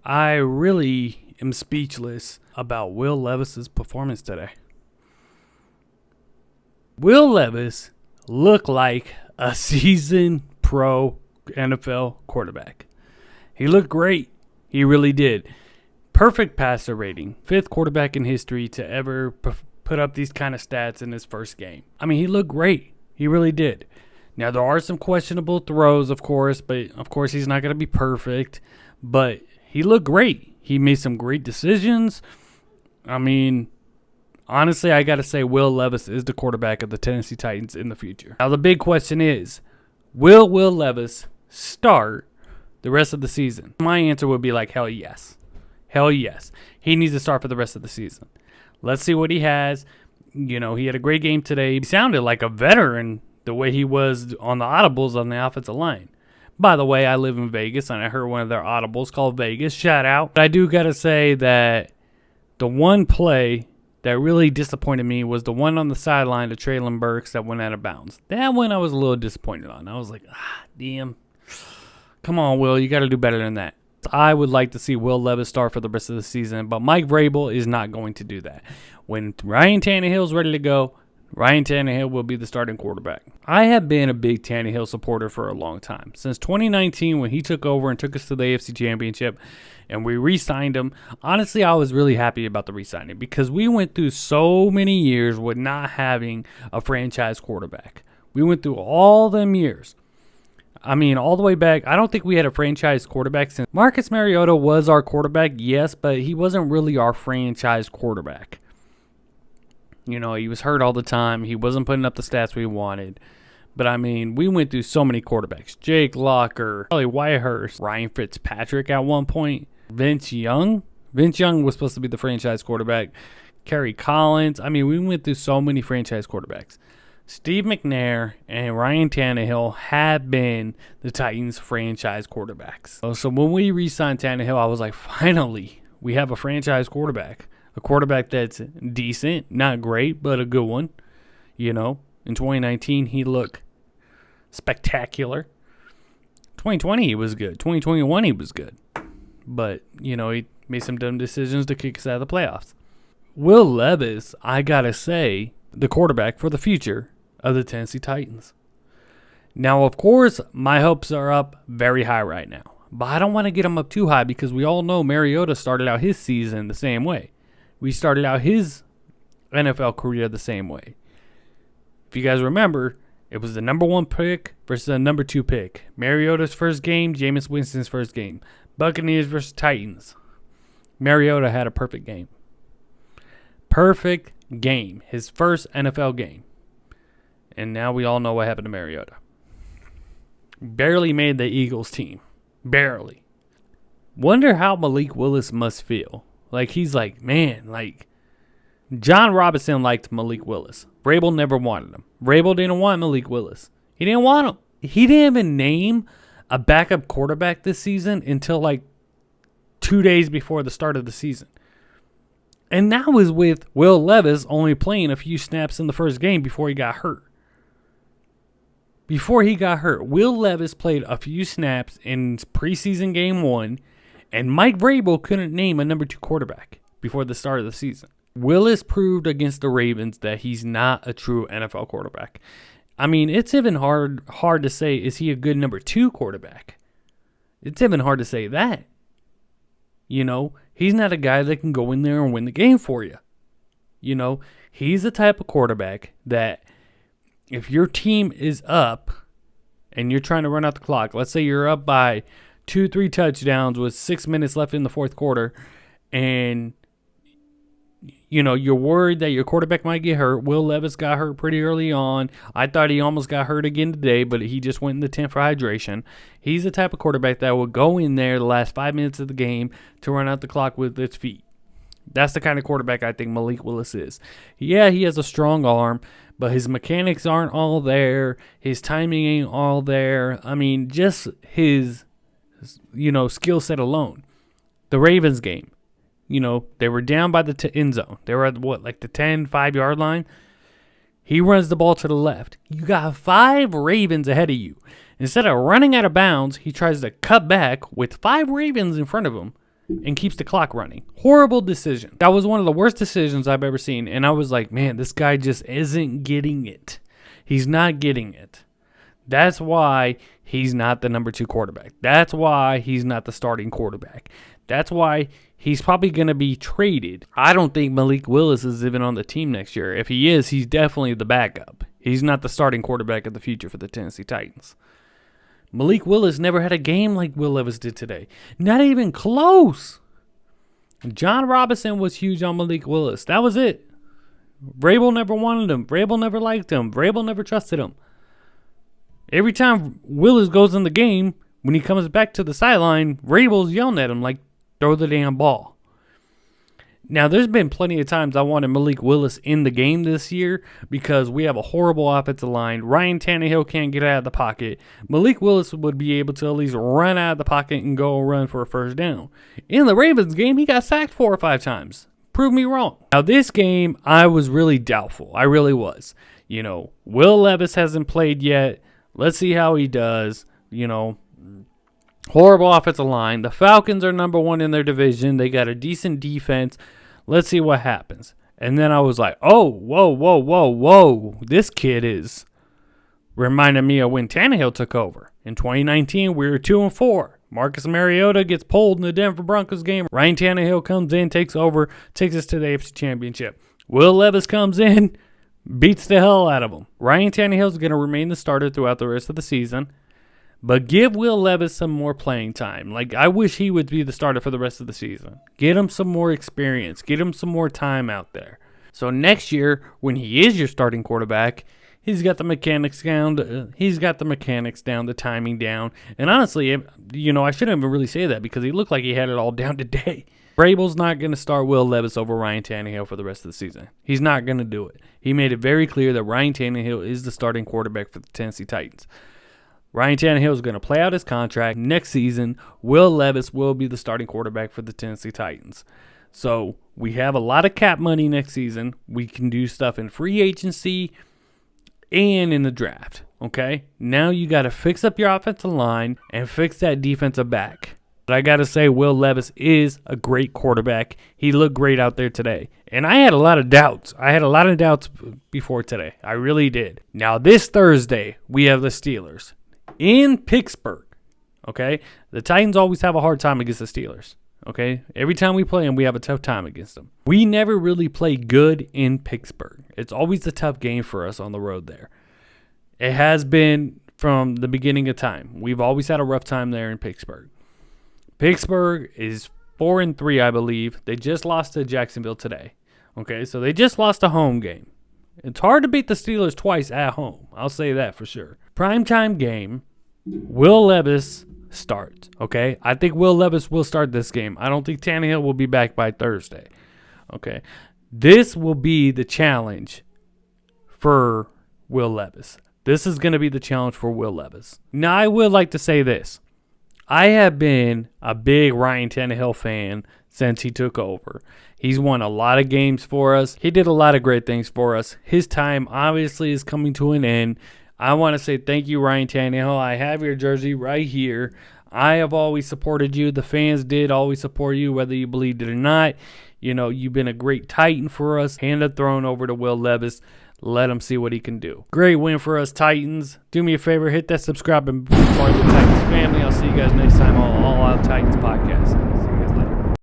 I really am speechless about Will Levis's performance today. Will Levis looked like a seasoned pro NFL quarterback. He looked great. He really did. Perfect passer rating. 5th quarterback in history to ever put up these kind of stats in his first game. I mean, he looked great. He really did. Now, there are some questionable throws, of course, but of course he's not going to be perfect. But he looked great. He made some great decisions. I mean, honestly, I got to say Will Levis is the quarterback of the Tennessee Titans in the future. Now, the big question is, will Will Levis start the rest of the season? My answer would be like, hell yes. Hell yes. He needs to start for the rest of the season. Let's see what he has. You know, he had a great game today. He sounded like a veteran the way he was on the audibles on the offensive line. By the way, I live in Vegas, and I heard one of their audibles called Vegas. Shout out. But I do got to say that the one play that really disappointed me was the one on the sideline to Traylon Burks that went out of bounds. That one I was a little disappointed on. I was like, damn. Come on, Will. You got to do better than that. I would like to see Will Levis start for the rest of the season, but Mike Vrabel is not going to do that. When Ryan Tannehill's ready to go, Ryan Tannehill will be the starting quarterback. I have been a big Tannehill supporter for a long time. Since 2019, when he took over and took us to the AFC Championship, and we re-signed him, honestly, I was really happy about the re-signing because we went through so many years with not having a franchise quarterback. We went through all them years. I mean, all the way back, I don't think we had a franchise quarterback since Marcus Mariota was our quarterback, yes, but he wasn't really our franchise quarterback. You know, he was hurt all the time. He wasn't putting up the stats we wanted. But, I mean, we went through so many quarterbacks. Jake Locker, Charlie Whitehurst, Ryan Fitzpatrick at one point, Vince Young. Vince Young was supposed to be the franchise quarterback. Kerry Collins. I mean, we went through so many franchise quarterbacks. Steve McNair and Ryan Tannehill have been the Titans' franchise quarterbacks. So when we re-signed Tannehill, I was like, finally, we have a franchise quarterback. A quarterback that's decent, not great, but a good one. You know, in 2019, he looked spectacular. 2020, he was good. 2021, he was good. But, you know, he made some dumb decisions to kick us out of the playoffs. Will Levis, I got to say, the quarterback for the future of the Tennessee Titans. Now, of course, my hopes are up very high right now. But I don't want to get them up too high because we all know Mariota started out his season the same way. We started out his NFL career the same way. If you guys remember, it was the number 1 pick versus the number 2 pick. Mariota's first game, Jameis Winston's first game. Buccaneers versus Titans. Mariota had a perfect game. Perfect game. His first NFL game. And now we all know what happened to Mariota. Barely made the Eagles team. Barely. Wonder how Malik Willis must feel. Like, he's like, man, like, John Robinson liked Malik Willis. Vrabel never wanted him. Vrabel didn't want Malik Willis. He didn't want him. He didn't even name a backup quarterback this season until, like, 2 days before the start of the season. And that was with Will Levis only playing a few snaps in the first game before he got hurt. Before he got hurt, Will Levis played a few snaps in preseason game 1, and Mike Vrabel couldn't name a number 2 quarterback before the start of the season. Willis proved against the Ravens that he's not a true NFL quarterback. I mean, it's even hard to say, is he a good number 2 quarterback? It's even hard to say that. You know, he's not a guy that can go in there and win the game for you. You know, he's the type of quarterback that if your team is up and you're trying to run out the clock, let's say you're up by 2-3 touchdowns with 6 minutes left in the fourth quarter, and you know, you're worried that your quarterback might get hurt. Will Levis got hurt pretty early on. I thought he almost got hurt again today, but he just went in the tent for hydration. He's the type of quarterback that will go in there the last 5 minutes of the game to run out the clock with its feet. That's the kind of quarterback I think Malik Willis is. Yeah, he has a strong arm, but his mechanics aren't all there. His timing ain't all there. I mean, just his, skill set alone. The Ravens game. They were down by the end zone. They were at, the 10, 5-yard line? He runs the ball to the left. You got 5 Ravens ahead of you. Instead of running out of bounds, he tries to cut back with 5 Ravens in front of him. and keeps the clock running. Horrible decision. That was one of the worst decisions I've ever seen. And I was like, man, this guy just isn't getting it. He's not getting it. That's why he's not the number 2 quarterback. That's why he's not the starting quarterback. That's why he's probably going to be traded. I don't think Malik Willis is even on the team next year. If he is, he's definitely the backup. He's not the starting quarterback of the future for the Tennessee Titans. Malik Willis never had a game like Will Levis did today. Not even close. John Robinson was huge on Malik Willis. That was it. Vrabel never wanted him. Vrabel never liked him. Vrabel never trusted him. Every time Willis goes in the game, when he comes back to the sideline, Vrabel's yelling at him like, throw the damn ball. Now, there's been plenty of times I wanted Malik Willis in the game this year because we have a horrible offensive line. Ryan Tannehill can't get out of the pocket. Malik Willis would be able to at least run out of the pocket and go run for a first down. In the Ravens game, he got sacked 4 or 5 times. Prove me wrong. Now, this game, I was really doubtful. I really was. Will Levis hasn't played yet. Let's see how he does. Horrible offensive line. The Falcons are number 1 in their division. They got a decent defense. Let's see what happens. And then I was like, oh, whoa. This kid is reminding me of when Tannehill took over. In 2019, we were 2-4. Marcus Mariota gets pulled in the Denver Broncos game. Ryan Tannehill comes in, takes over, takes us to the AFC Championship. Will Levis comes in, beats the hell out of him. Ryan Tannehill is going to remain the starter throughout the rest of the season. But give Will Levis some more playing time. I wish he would be the starter for the rest of the season. Get him some more experience. Get him some more time out there. So next year, when he is your starting quarterback, he's got the mechanics down. The timing down. And honestly, I shouldn't even really say that because he looked like he had it all down today. Vrabel's not going to start Will Levis over Ryan Tannehill for the rest of the season. He's not going to do it. He made it very clear that Ryan Tannehill is the starting quarterback for the Tennessee Titans. Ryan Tannehill is going to play out his contract. Next season, Will Levis will be the starting quarterback for the Tennessee Titans. So we have a lot of cap money next season. We can do stuff in free agency and in the draft. Okay? Now you got to fix up your offensive line and fix that defensive back. But I got to say, Will Levis is a great quarterback. He looked great out there today. And I had a lot of doubts. Before today. I really did. Now, this Thursday, we have the Steelers in Pittsburgh. Okay? The Titans always have a hard time against the Steelers. Okay? Every time we play them, we have a tough time against them. We never really play good in Pittsburgh. It's always a tough game for us on the road there. It has been from the beginning of time. We've always had a rough time there in Pittsburgh. Pittsburgh is 4-3, I believe. They just lost to Jacksonville today. Okay, so they just lost a home game. It's hard to beat the Steelers twice at home. I'll say that for sure. Primetime game. Will Levis starts. Okay, I think Will Levis will start this game. I don't think Tannehill will be back by Thursday. Okay, this will be the challenge for Will Levis. This is going to be the challenge for Will Levis. Now, I would like to say this. I have been a big Ryan Tannehill fan since he took over. He's won a lot of games for us. He did a lot of great things for us. His time obviously is coming to an end. I want to say thank you, Ryan Tannehill. I have your jersey right here. I have always supported you. The fans did always support you, whether you believed it or not. You've been a great Titan for us. Hand the throne over to Will Levis. Let him see what he can do. Great win for us, Titans. Do me a favor, hit that subscribe and be part of the Titans family.